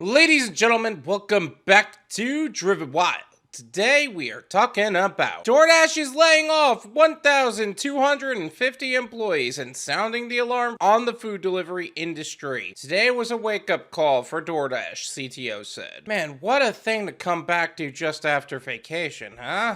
Ladies and gentlemen, welcome back to Driven Wild. Today we are talking about DoorDash is laying off 1,250 employees and sounding the alarm on the food delivery industry. Today was a wake-up call for DoorDash, CTO said. Man, what a thing to come back to just after vacation, huh?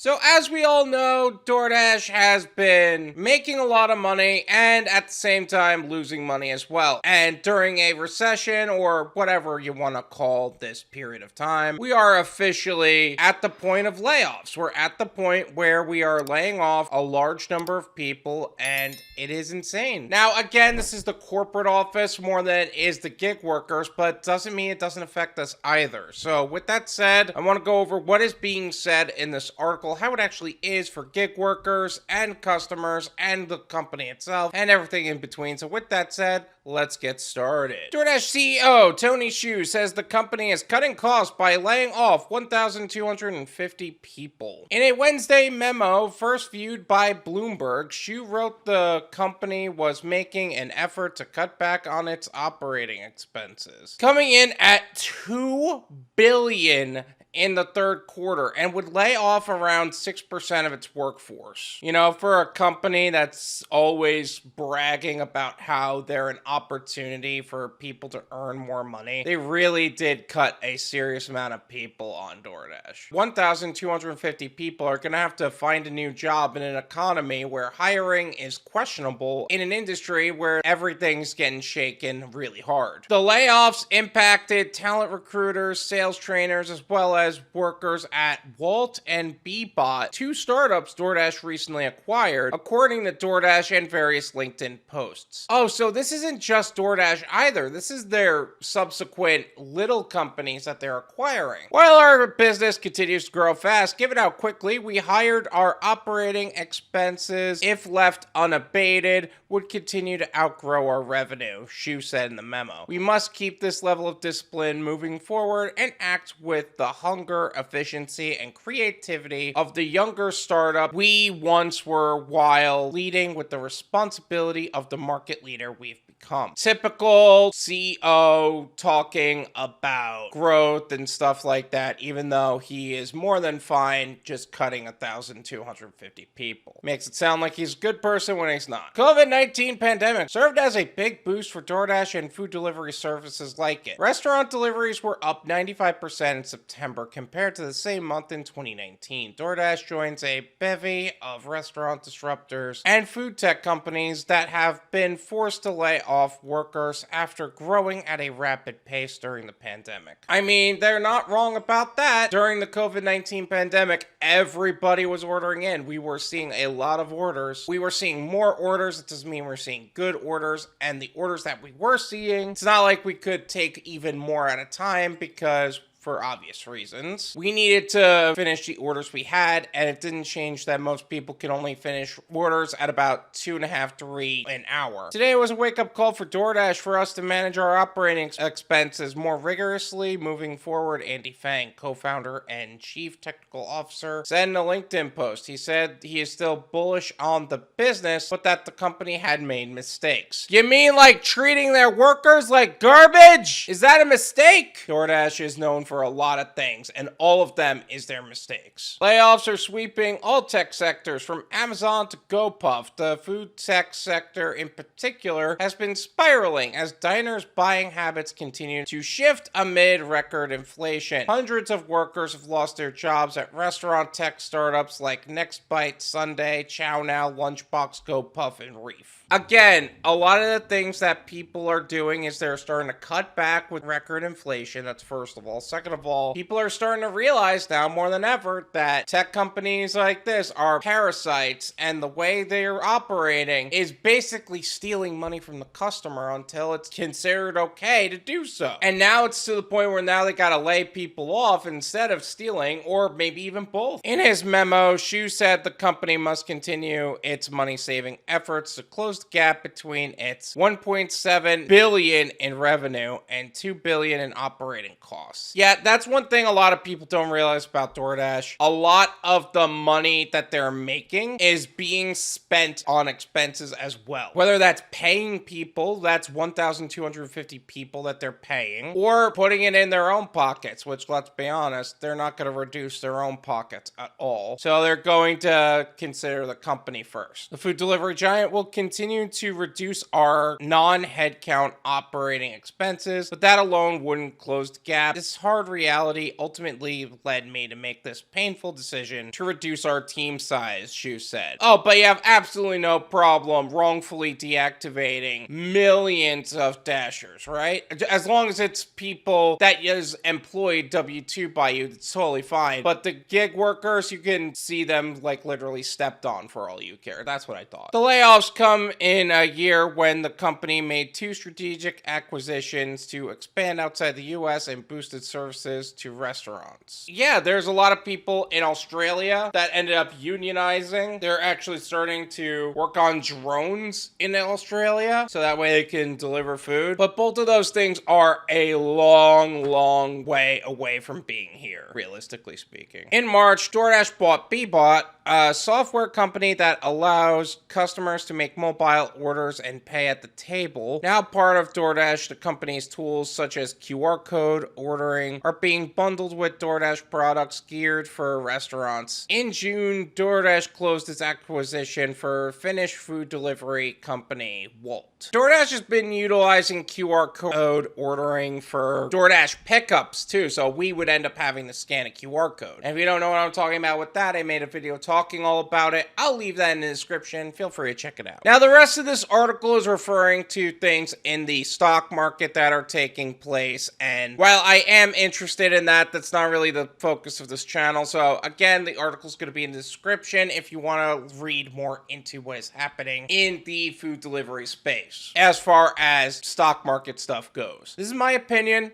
So as we all know, DoorDash has been making a lot of money and at the same time losing money as well. And during a recession or whatever you want to call this period of time, we are officially at the point of layoffs. We're at the point where we are laying off a large number of people and it is insane. Now, again, this is the corporate office more than it is the gig workers, but doesn't mean it doesn't affect us either. So with that said, I want to go over what is being said in this article, how it actually is for gig workers and customers and the company itself and everything in between. So with that said, let's get started. DoorDash CEO Tony Xu says the company is cutting costs by laying off 1,250 people. In a Wednesday memo first viewed by Bloomberg, Xu wrote the company was making an effort to cut back on its operating expenses, coming in at $2 billion in the third quarter and would lay off around 6% of its workforce. You know, for a company that's always bragging about how they're an opportunity for people to earn more money, they really did cut a serious amount of people on DoorDash. 1,250 people are going to have to find a new job in an economy where hiring is questionable in an industry where everything's getting shaken really hard. The layoffs impacted talent recruiters, sales trainers, as well as workers at Walt and Bebot, two startups DoorDash recently acquired, according to DoorDash and various LinkedIn posts. Oh, so this isn't just DoorDash either. This is their subsequent little companies that they're acquiring. While our business continues to grow fast, given how quickly we hired, our operating expenses, if left unabated, would continue to outgrow our revenue, Xu said in the memo. We must keep this level of discipline moving forward and act with the hunger, efficiency, and creativity of the younger startup we once were, while leading with the responsibility of the market leader we've become. Typical CEO talking about growth and stuff like that, even though he is more than fine just cutting 1,250 people. Makes it sound like he's a good person when he's not. COVID-19 pandemic served as a big boost for DoorDash and food delivery services like it. Restaurant deliveries were up 95% in September compared to the same month in 2019. DoorDash joins a bevy of restaurant disruptors and food tech companies that have been forced to lay off workers after growing at a rapid pace during the pandemic. I mean, they're not wrong about that. During the COVID-19 pandemic, everybody was ordering in. We were seeing a lot of orders. We were seeing more orders. It doesn't mean we're seeing good orders. And the orders that we were seeing, it's not like we could take even more at a time because for obvious reasons, we needed to finish the orders we had, and it didn't change that most people can only finish orders at about 2.5 to 3 an hour. Today was a wake-up call for DoorDash for us to manage our operating expenses more rigorously moving forward, Andy Fang, co-founder and chief technical officer, said in a LinkedIn post. He said he is still bullish on the business, but that the company had made mistakes. You mean like treating their workers like garbage? Is that a mistake? DoorDash is known for a lot of things, and all of them is their mistakes. Layoffs are sweeping all tech sectors from Amazon to GoPuff. The food tech sector in particular has been spiraling as diners' buying habits continue to shift amid record inflation. Hundreds of workers have lost their jobs at restaurant tech startups like NextBite, Sunday, ChowNow, Lunchbox, GoPuff, and Reef. Again, a lot of the things that people are doing is they're starting to cut back with record inflation. That's first of all. Second of all, people are starting to realize now more than ever that tech companies like this are parasites, and the way they're operating is basically stealing money from the customer until it's considered okay to do so. And now it's to the point where now they gotta lay people off instead of stealing, or maybe even both. In his memo, Xu said the company must continue its money-saving efforts to close closed the gap between its 1.7 billion in revenue and 2 billion in operating costs. Yeah, that's one thing a lot of people don't realize about DoorDash. A lot of the money that they're making is being spent on expenses as well. Whether that's paying people, that's 1,250 people that they're paying, or putting it in their own pockets, which, let's be honest, they're not going to reduce their own pockets at all. So they're going to consider the company first. The food delivery giant will continue to reduce our non-headcount operating expenses, but that alone wouldn't close the gap. This hard reality ultimately led me to make this painful decision to reduce our team size, Shu said. Oh, but you have absolutely no problem wrongfully deactivating millions of Dashers, right? As long as it's people that is employed W-2 by you, it's totally fine. But the gig workers, you can see them like literally stepped on for all you care. That's what I thought. The layoffs come in a year when the company made 2 strategic acquisitions to expand outside the US and boosted services to restaurants. Yeah, there's a lot of people in Australia that ended up unionizing. They're actually starting to work on drones in Australia so that way they can deliver food. But both of those things are a long way away from being here, realistically speaking. In March, DoorDash bought Bbot, a software company that allows customers to make mobile orders and pay at the table. Now part of DoorDash, the company's tools such as QR code ordering are being bundled with DoorDash products geared for restaurants. In June, DoorDash closed its acquisition for Finnish food delivery company Wolt. DoorDash has been utilizing QR code ordering for DoorDash pickups too, so we would end up having to scan a QR code. And if you don't know what I'm talking about with that, I made a video talking all about it. I'll leave that in the description. Feel free to check it out. Now, the rest of this article is referring to things in the stock market that are taking place, and while I am interested in that, that's not really the focus of this channel. So again, the article is going to be in the description if you want to read more into what is happening in the food delivery space as far as stock market stuff goes. This is my opinion.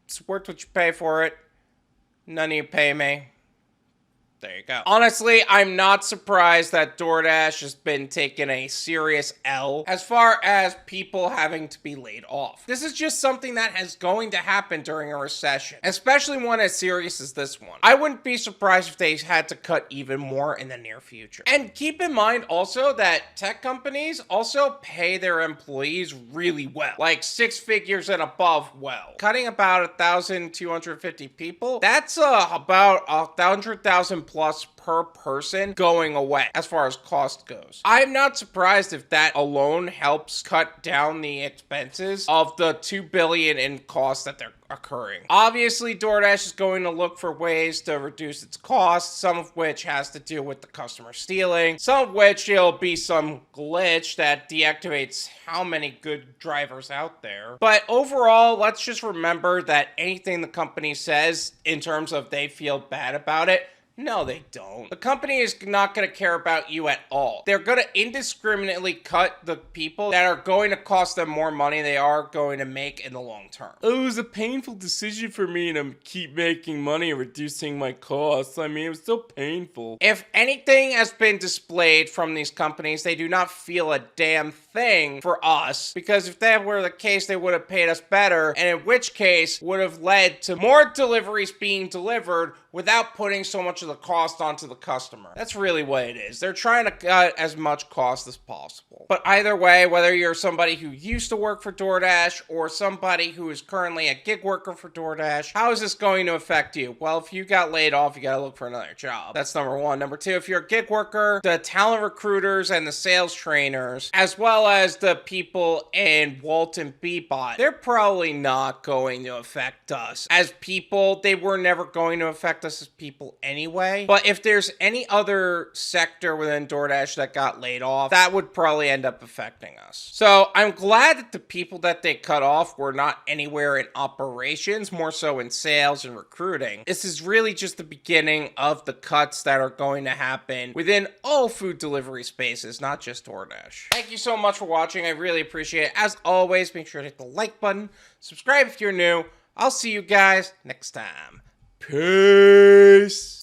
It's worth what you pay for it. None of you pay me. There you go. Honestly, I'm not surprised that DoorDash has been taking a serious L as far as people having to be laid off. This is just something that is going to happen during a recession, especially one as serious as this one. I wouldn't be surprised if they had to cut even more in the near future. And keep in mind also that tech companies also pay their employees really well, like 6 figures and above well. Cutting about 1,250 people, that's about 100,000 plus per person going away as far as cost goes. I'm not surprised if that alone helps cut down the expenses of the 2 billion in costs that they're occurring. Obviously, DoorDash is going to look for ways to reduce its costs, some of which has to do with the customer stealing, some of which it'll be some glitch that deactivates how many good drivers out there. But overall, let's just remember that anything the company says in terms of they feel bad about it, no, they don't. The company is not going to care about you at all. They're going to indiscriminately cut the people that are going to cost them more money they are going to make in the long term. It was a painful decision for me to keep making money and reducing my costs. I mean, it was so painful. If anything has been displayed from these companies, they do not feel a damn thing for us, because if that were the case, they would have paid us better, and in which case would have led to more deliveries being delivered without putting so much of the cost onto the customer. That's really what it is. They're trying to cut as much cost as possible. But either way, whether you're somebody who used to work for DoorDash or somebody who is currently a gig worker for DoorDash, how is this going to affect you? Well, if you got laid off, you gotta look for another job. That's number one. Number two, if you're a gig worker, the talent recruiters and the sales trainers, as well as the people in Wolt and Bbot, they're probably not going to affect us as people. They were never going to affect us as people anyway. But if there's any other sector within DoorDash that got laid off, that would probably end up affecting us. So I'm glad that the people that they cut off were not anywhere in operations, more so in sales and recruiting. This is really just the beginning of the cuts that are going to happen within all food delivery spaces, not just DoorDash. Thank you so much for watching. I really appreciate it. As always, make sure to hit the like button, subscribe if you're new. I'll see you guys next time. Peace.